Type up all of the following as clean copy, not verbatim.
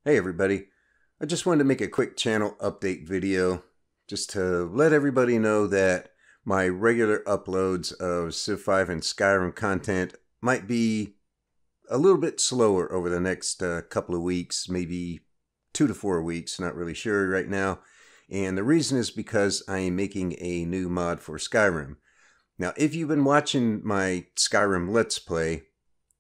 Hey everybody, I just wanted to make a quick channel update video just to let everybody know that my regular uploads of Civ 5 and Skyrim content might be a little bit slower over the next couple of weeks, maybe 2 to 4 weeks, not really sure right now. And the reason is because I am making a new mod for Skyrim. Now, if you've been watching my Skyrim Let's Play,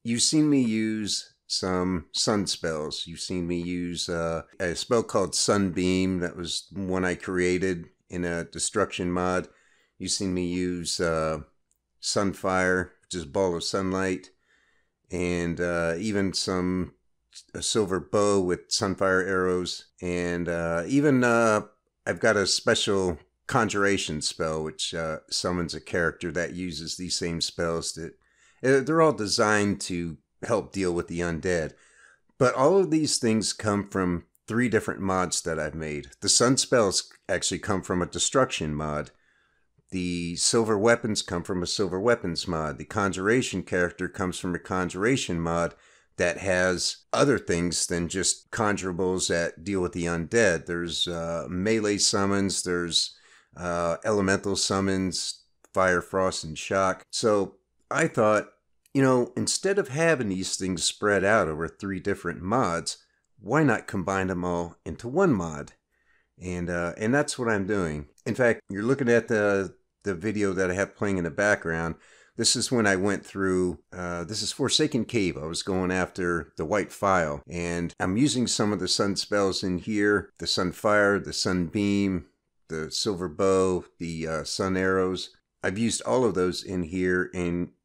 you've seen me use some sun spells. You've seen me use a spell called Sunbeam. That was one I created in a destruction mod. You've seen me use Sunfire, which is Ball of Sunlight, and even a silver bow with Sunfire arrows, and even I've got a special conjuration spell which summons a character that uses these same spells. They're all designed to help deal with the undead. But all of these things come from 3 different mods that I've made. The sun spells actually come from a destruction mod. The silver weapons come from a silver weapons mod. The conjuration character comes from a conjuration mod that has other things than just conjurables that deal with the undead. There's melee summons, there's elemental summons, fire, frost, and shock. So I thought, you know, instead of having these things spread out over 3 different mods, why not combine them all into one mod? And that's what I'm doing. In fact, you're looking at the video that I have playing in the background. This is when I went through, this is Forsaken Cave. I was going after the White Phial, and I'm using some of the sun spells in here. The Sunfire, the Sunbeam, the Silver Bow, the Sun Arrows. I've used all of those in here,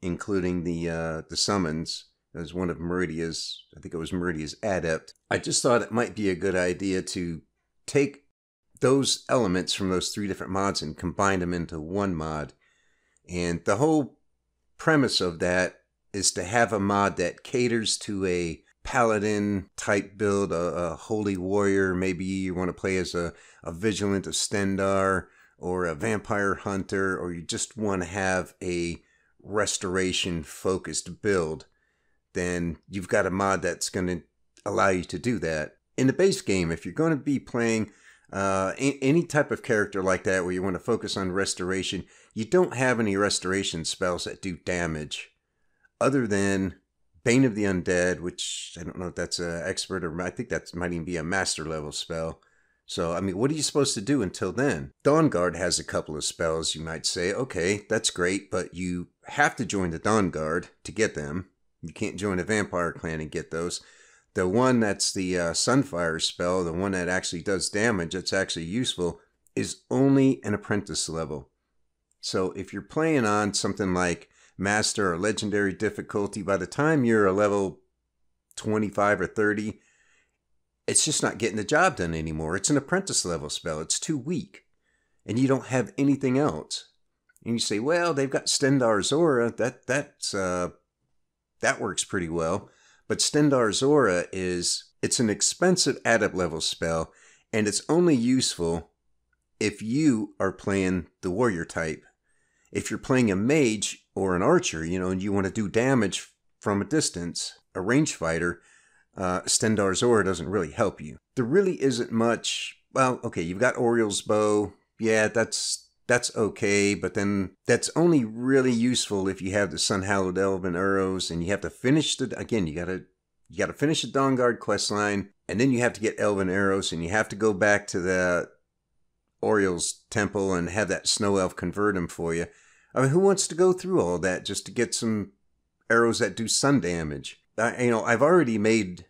including the summons. As one of Meridia's, I think it was Meridia's Adept. I just thought it might be a good idea to take those elements from those 3 different mods and combine them into one mod. And the whole premise of that is to have a mod that caters to a paladin type build, a holy warrior. Maybe you want to play as a vigilant of Stendarr, or a vampire hunter, or you just want to have a restoration focused build. Then you've got a mod that's going to allow you to do that. In the base game, if you're going to be playing any type of character like that where you want to focus on restoration, you don't have any restoration spells that do damage other than Bane of the Undead, which I don't know if that's an expert, or I think that might even be a master level spell. So, I mean, what are you supposed to do until then? Dawnguard has a couple of spells. You might say, okay, that's great, but you have to join the Dawnguard to get them. You can't join a vampire clan and get those. The one that's the Sunfire spell, the one that actually does damage, that's actually useful, is only an apprentice level. So if you're playing on something like Master or Legendary difficulty, by the time you're a level 25 or 30, it's just not getting the job done anymore. It's an apprentice level spell. It's too weak. And you don't have anything else. And you say, well, they've got Stendarr's Aura. That works pretty well. But Stendarr's Aura it's an expensive adept level spell, and it's only useful if you are playing the warrior type. If you're playing a mage or an archer, you know, and you want to do damage from a distance, a range fighter, Stendarr's Aura doesn't really help you. There really isn't much. Well, okay, you've got Oriel's Bow. Yeah, that's okay, but then that's only really useful if you have the Sun-Hallowed Elven Arrows, and you have to finish again, you gotta finish the Dawnguard questline, and then you have to get Elven Arrows, and you have to go back to the Oriel's Temple and have that Snow Elf convert them for you. I mean, who wants to go through all that just to get some arrows that do sun damage? I've already made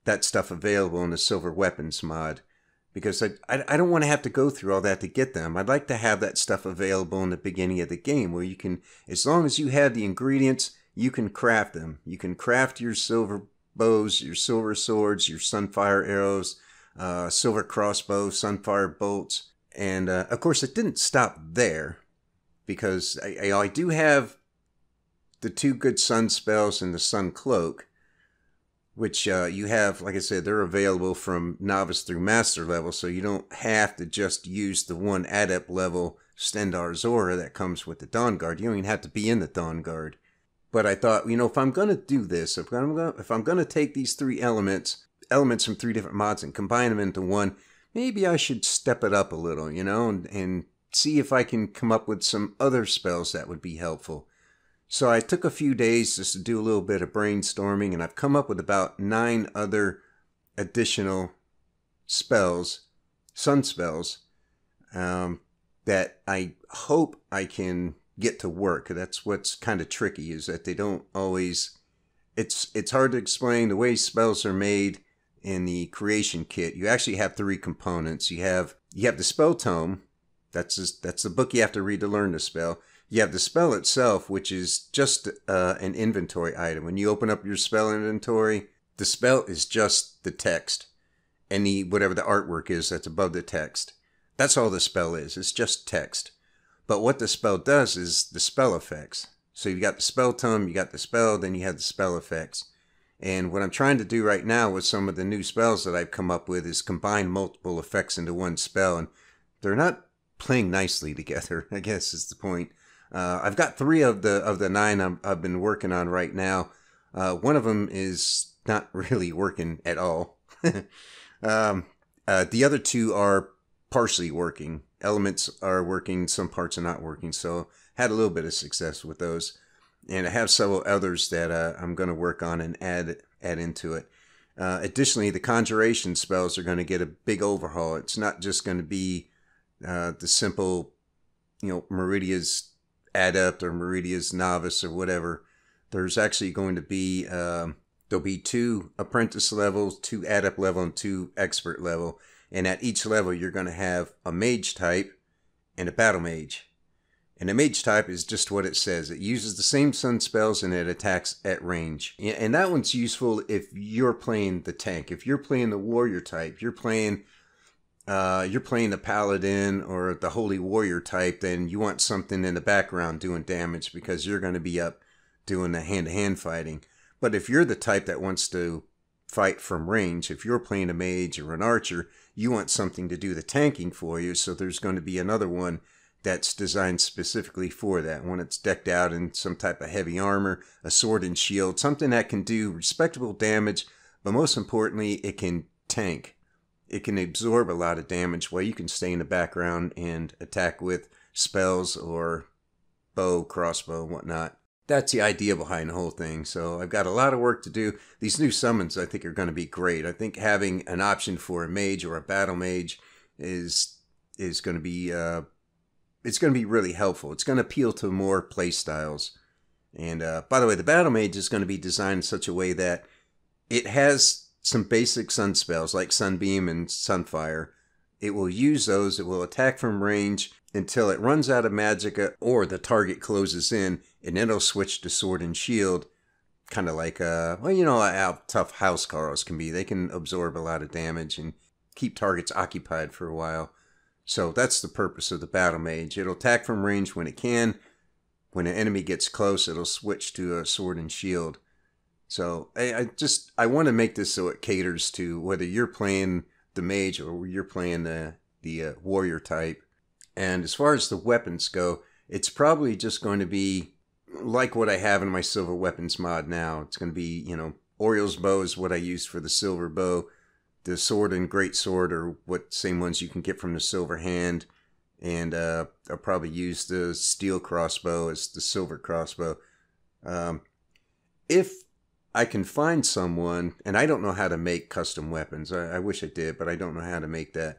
that stuff available in the Silver Weapons mod, because I don't want to have to go through all that to get them. I'd like to have that stuff available in the beginning of the game where you can, as long as you have the ingredients, you can craft them. You can craft your silver bows, your silver swords, your Sunfire arrows, silver crossbow, Sunfire bolts. And of course, it didn't stop there, because I do have the 2 good sun spells and the sun cloak, which you have, like I said, they're available from novice through master level, so you don't have to just use the 1 adept level Stendarr's Aura that comes with the Dawnguard. You don't even have to be in the Dawnguard. But I thought, you know, if I'm going to do this, if I'm going to take these 3 elements elements from 3 different mods and combine them into one, maybe I should step it up a little, you know, and see if I can come up with some other spells that would be helpful. So I took a few days just to do a little bit of brainstorming, and I've come up with about 9 other additional spells, sun spells, that I hope I can get to work. That's what's kind of tricky, is that they don't always, it's hard to explain the way spells are made in the creation kit. You actually have 3 components. You have the spell tome. That's the book you have to read to learn the spell. You have the spell itself, which is just an inventory item. When you open up your spell inventory, the spell is just the text and whatever the artwork is that's above the text. That's all the spell is. It's just text. But what the spell does is the spell effects. So you've got the spell tome, you got the spell, then you have the spell effects. And what I'm trying to do right now with some of the new spells that I've come up with is combine multiple effects into one spell. And they're not playing nicely together, I guess is the point. I've got 3 of the 9 I've been working on right now. One of them is not really working at all. The other 2 are partially working. Elements are working, some parts are not working. So had a little bit of success with those. And I have several others that I'm going to work on and add into it. Additionally, the conjuration spells are going to get a big overhaul. It's not just going to be the simple, Meridia's Adept or Meridia's Novice or whatever. There's actually going to be, there'll be 2 apprentice levels, 2 adept level, and 2 expert level. And at each level, you're going to have a mage type and a battle mage. And a mage type is just what it says. It uses the same sun spells and it attacks at range. And that one's useful if you're playing the tank. If you're playing the warrior type, you're playing the paladin or the holy warrior type, then you want something in the background doing damage because you're going to be up doing the hand-to-hand fighting. But if you're the type that wants to fight from range, if you're playing a mage or an archer, you want something to do the tanking for you. So there's going to be another one that's designed specifically for that. One that's decked out in some type of heavy armor, a sword and shield, something that can do respectable damage, but most importantly, it can tank. It can absorb a lot of damage while you can stay in the background and attack with spells or bow, crossbow, and whatnot. That's the idea behind the whole thing. So I've got a lot of work to do. These new summons I think are going to be great. I think having an option for a mage or a battle mage is going to be it's going to be really helpful. It's going to appeal to more play styles. And by the way, the battle mage is going to be designed in such a way that it has some basic sun spells like Sunbeam and Sunfire. It will use those. It will attack from range until it runs out of magicka or the target closes in, and then it'll switch to sword and shield. Kind of like, how tough housecarls can be. They can absorb a lot of damage and keep targets occupied for a while. So that's the purpose of the battle mage. It'll attack from range when it can. When an enemy gets close, it'll switch to a sword and shield. So I want to make this so it caters to whether you're playing the mage or you're playing the warrior type. And as far as the weapons go, it's probably just going to be like what I have in my silver weapons mod now. It's going to be, Oriole's bow is what I use for the silver bow. The sword and great sword are what same ones you can get from the silver hand. And I'll probably use the steel crossbow as the silver crossbow. If I can find someone, and I don't know how to make custom weapons. I wish I did, but I don't know how to make that.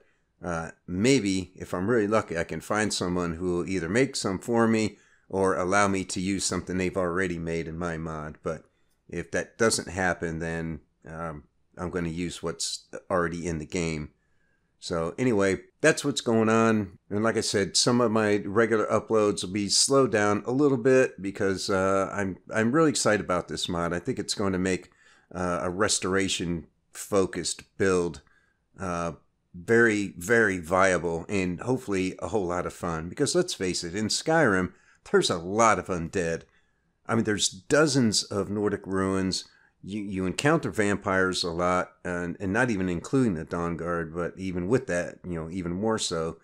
Maybe, if I'm really lucky, I can find someone who will either make some for me or allow me to use something they've already made in my mod. But if that doesn't happen, then I'm going to use what's already in the game. So anyway, that's what's going on. And like I said, some of my regular uploads will be slowed down a little bit because I'm really excited about this mod. I think it's going to make a restoration focused build very, very viable and hopefully a whole lot of fun. Because let's face it, in Skyrim, there's a lot of undead. I mean, there's dozens of Nordic ruins. You encounter vampires a lot, and not even including the Dawn Guard, but even with that, even more so.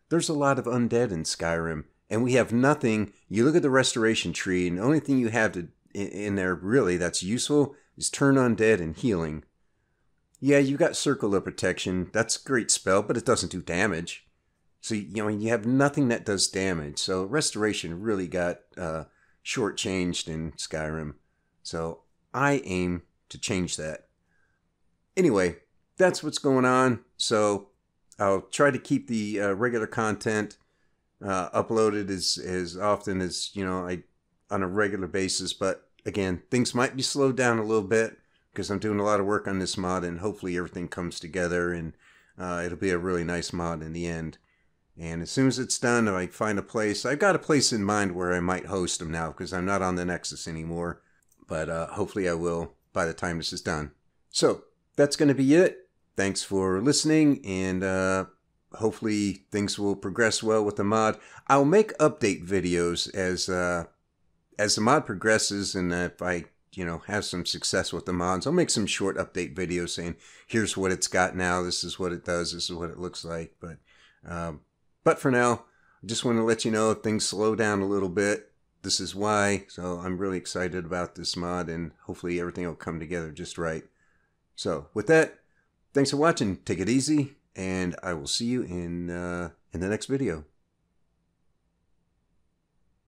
There's a lot of undead in Skyrim, and we have nothing. You look at the restoration tree, and the only thing you have in there really that's useful is turn undead and healing. Yeah, you got Circle of Protection. That's a great spell, but it doesn't do damage. So, you have nothing that does damage. So Restoration really got shortchanged in Skyrim. So I aim to change that. Anyway, that's what's going on. So I'll try to keep the regular content uploaded as often as, on a regular basis. But again, things might be slowed down a little bit because I'm doing a lot of work on this mod, and hopefully everything comes together, and it'll be a really nice mod in the end. And as soon as it's done, if I find a place, I've got a place in mind where I might host them now because I'm not on the Nexus anymore. But hopefully I will by the time this is done. So that's going to be it. Thanks for listening, and hopefully things will progress well with the mod. I'll make update videos as the mod progresses, and if I have some success with the mods, I'll make some short update videos saying, here's what it's got now, this is what it does, this is what it looks like. But for now, I just want to let you know if things slow down a little bit, this is why. So I'm really excited about this mod, and hopefully everything will come together just right. So with that, thanks for watching. Take it easy, and I will see you in the next video.